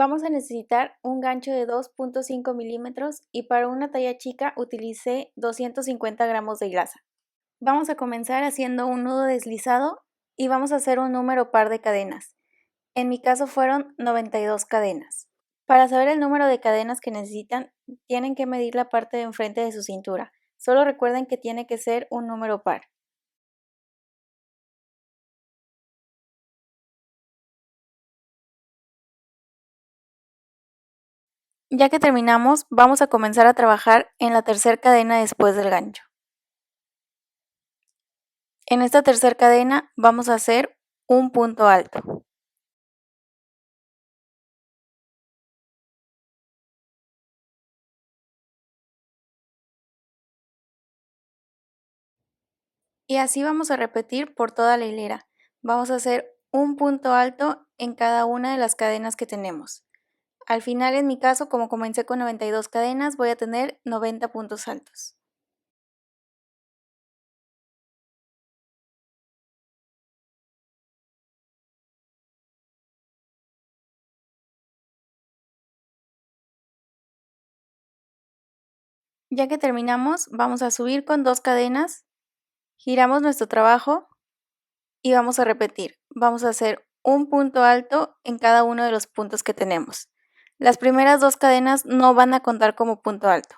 Vamos a necesitar un gancho de 2.5 milímetros y para una talla chica utilicé 250 gramos de hilaza. Vamos a comenzar haciendo un nudo deslizado y vamos a hacer un número par de cadenas. En mi caso fueron 92 cadenas. Para saber el número de cadenas que necesitan, tienen que medir la parte de enfrente de su cintura. Solo recuerden que tiene que ser un número par. Ya que terminamos, vamos a comenzar a trabajar en la tercera cadena después del gancho. En esta tercera cadena vamos a hacer un punto alto. Y así vamos a repetir por toda la hilera. Vamos a hacer un punto alto en cada una de las cadenas que tenemos. Al final, en mi caso, como comencé con 92 cadenas, voy a tener 90 puntos altos. Ya que terminamos, vamos a subir con 2 cadenas, giramos nuestro trabajo y vamos a repetir. Vamos a hacer un punto alto en cada uno de los puntos que tenemos. Las primeras 2 cadenas no van a contar como punto alto.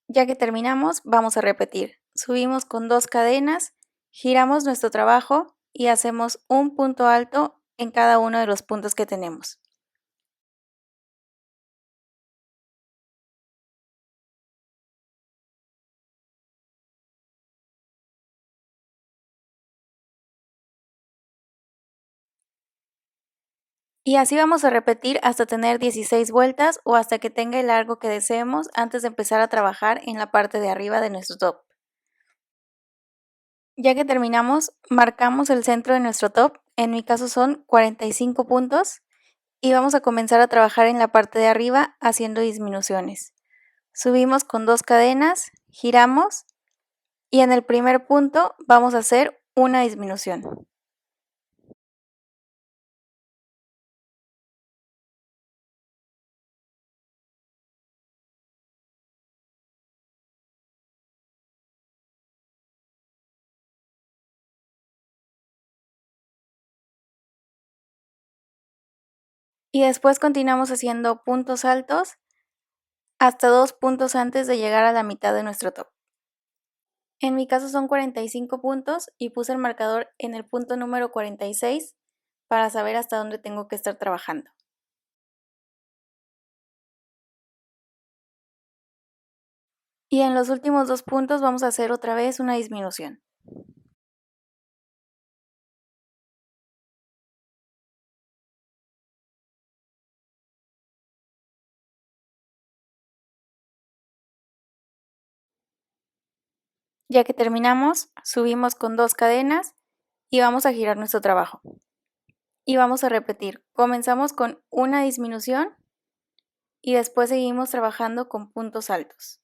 Ya que terminamos, vamos a repetir. Subimos con 2 cadenas, giramos nuestro trabajo y hacemos un punto alto en cada uno de los puntos que tenemos. Y así vamos a repetir hasta tener 16 vueltas o hasta que tenga el largo que deseemos antes de empezar a trabajar en la parte de arriba de nuestro top. Ya que terminamos, marcamos el centro de nuestro top, en mi caso son 45 puntos, y vamos a comenzar a trabajar en la parte de arriba haciendo disminuciones. Subimos con 2 cadenas, giramos y en el primer punto vamos a hacer una disminución. Y después continuamos haciendo puntos altos hasta 2 puntos antes de llegar a la mitad de nuestro top. En mi caso son 45 puntos y puse el marcador en el punto número 46 para saber hasta dónde tengo que estar trabajando. Y en los últimos 2 puntos vamos a hacer otra vez una disminución. Ya que terminamos, subimos con 2 cadenas y vamos a girar nuestro trabajo. Y vamos a repetir. Comenzamos con una disminución y después seguimos trabajando con puntos altos.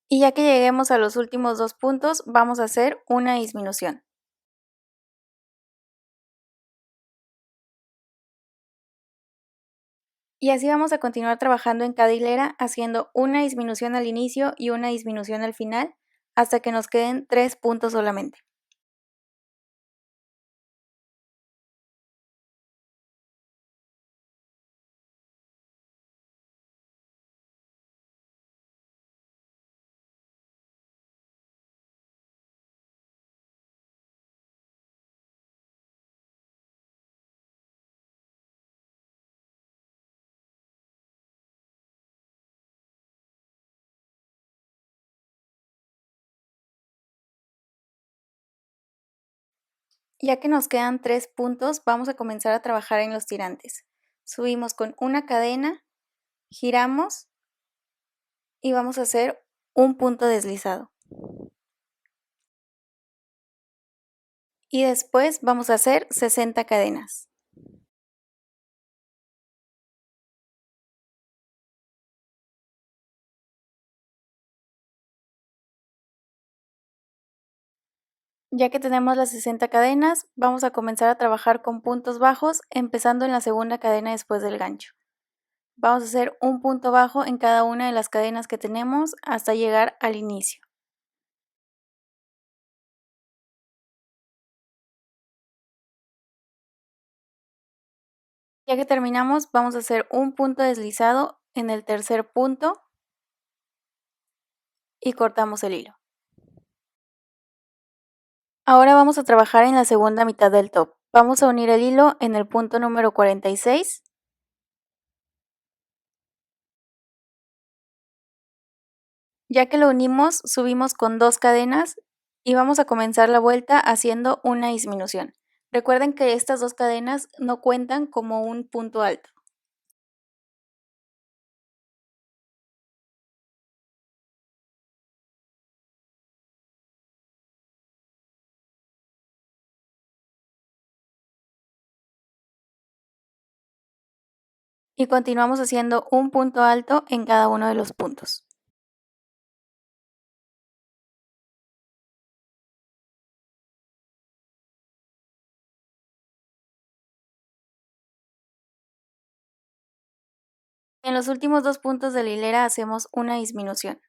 Y ya que lleguemos a los últimos 2 puntos, vamos a hacer una disminución. Y así vamos a continuar trabajando en cada hilera, haciendo una disminución al inicio y una disminución al final, hasta que nos queden 3 puntos solamente. Ya que nos quedan 3 puntos, vamos a comenzar a trabajar en los tirantes. Subimos con una cadena, giramos y vamos a hacer un punto deslizado. Y después vamos a hacer 60 cadenas. Ya que tenemos las 60 cadenas, vamos a comenzar a trabajar con puntos bajos, empezando en la segunda cadena después del gancho. Vamos a hacer un punto bajo en cada una de las cadenas que tenemos hasta llegar al inicio. Ya que terminamos, vamos a hacer un punto deslizado en el tercer punto y cortamos el hilo. Ahora vamos a trabajar en la segunda mitad del top. Vamos a unir el hilo en el punto número 46. Ya que lo unimos, subimos con 2 cadenas y vamos a comenzar la vuelta haciendo una disminución. Recuerden que estas 2 cadenas no cuentan como un punto alto. Y continuamos haciendo un punto alto en cada uno de los puntos. En los últimos 2 puntos de la hilera hacemos una disminución.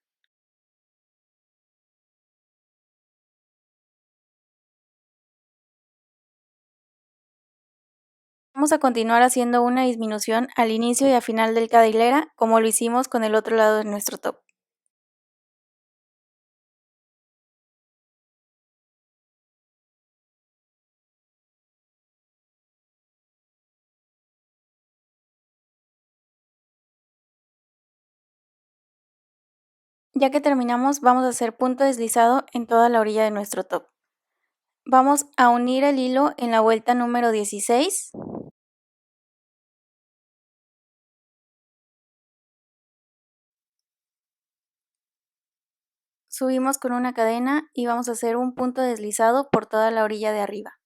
Vamos a continuar haciendo una disminución al inicio y al final de cada hilera, como lo hicimos con el otro lado de nuestro top. Ya que terminamos, vamos a hacer punto deslizado en toda la orilla de nuestro top. Vamos a unir el hilo en la vuelta número 16. Subimos con una cadena y vamos a hacer un punto deslizado por toda la orilla de arriba.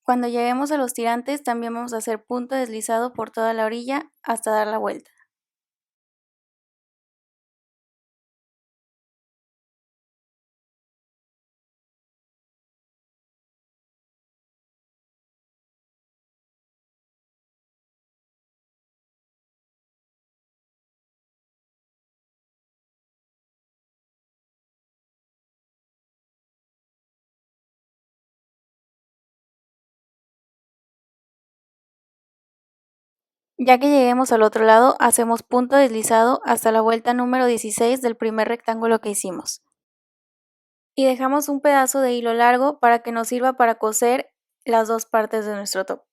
Cuando lleguemos a los tirantes, también vamos a hacer punto deslizado por toda la orilla hasta dar la vuelta. Ya que lleguemos al otro lado, hacemos punto deslizado hasta la vuelta número 16 del primer rectángulo que hicimos. Y dejamos un pedazo de hilo largo para que nos sirva para coser las dos partes de nuestro top.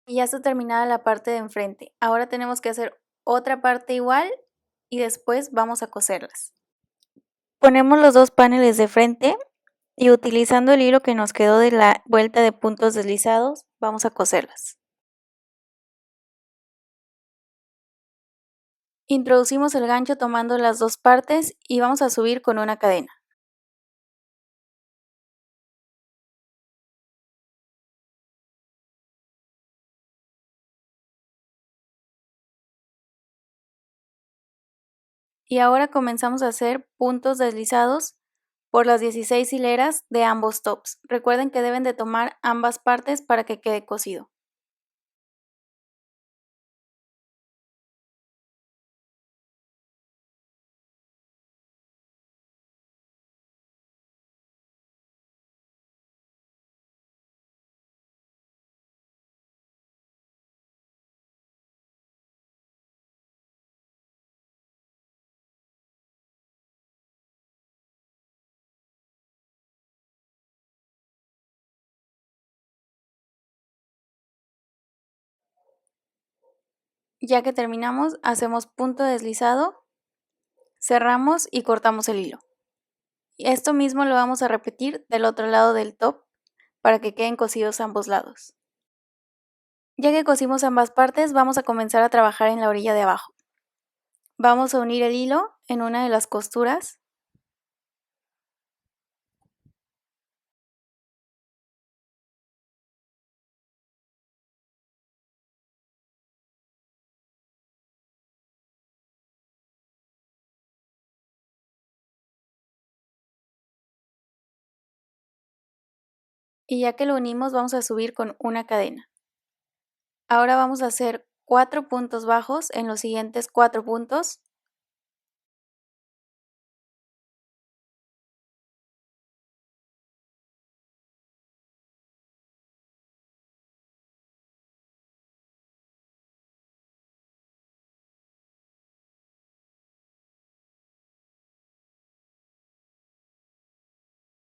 Y ya está terminada la parte de enfrente. Ahora tenemos que hacer otra parte igual y después vamos a coserlas. Ponemos los dos paneles de frente y utilizando el hilo que nos quedó de la vuelta de puntos deslizados, vamos a coserlas. Introducimos el gancho tomando las dos partes y vamos a subir con una cadena. Y ahora comenzamos a hacer puntos deslizados por las 16 hileras de ambos tops. Recuerden que deben de tomar ambas partes para que quede cosido. Ya que terminamos, hacemos punto deslizado, cerramos y cortamos el hilo. Esto mismo lo vamos a repetir del otro lado del top para que queden cosidos ambos lados. Ya que cosimos ambas partes, vamos a comenzar a trabajar en la orilla de abajo. Vamos a unir el hilo en una de las costuras y ya que lo unimos vamos a subir con una cadena. Ahora vamos a hacer 4 puntos bajos en los siguientes 4 puntos.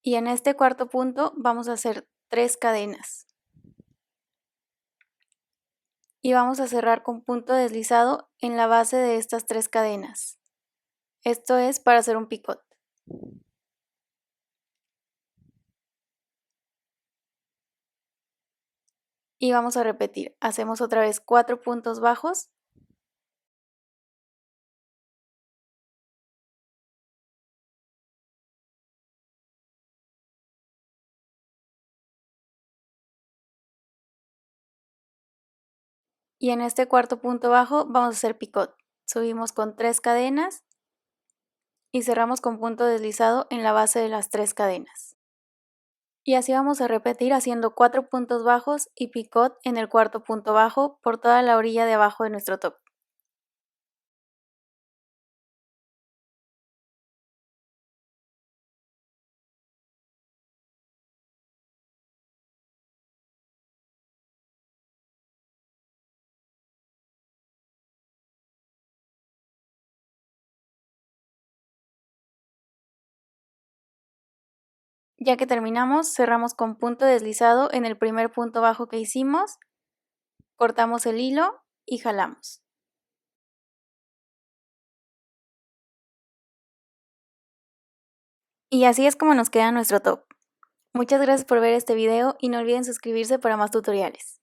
Y en este cuarto punto vamos a hacer 3 cadenas. Y vamos a cerrar con punto deslizado en la base de estas 3 cadenas. Esto es para hacer un picot. Y vamos a repetir, hacemos otra vez 4 puntos bajos. Y en este cuarto punto bajo vamos a hacer picot. Subimos con 3 cadenas y cerramos con punto deslizado en la base de las 3 cadenas. Y así vamos a repetir haciendo 4 puntos bajos y picot en el cuarto punto bajo por toda la orilla de abajo de nuestro top. Ya que terminamos, cerramos con punto deslizado en el primer punto bajo que hicimos, cortamos el hilo y jalamos. Y así es como nos queda nuestro top. Muchas gracias por ver este video y no olviden suscribirse para más tutoriales.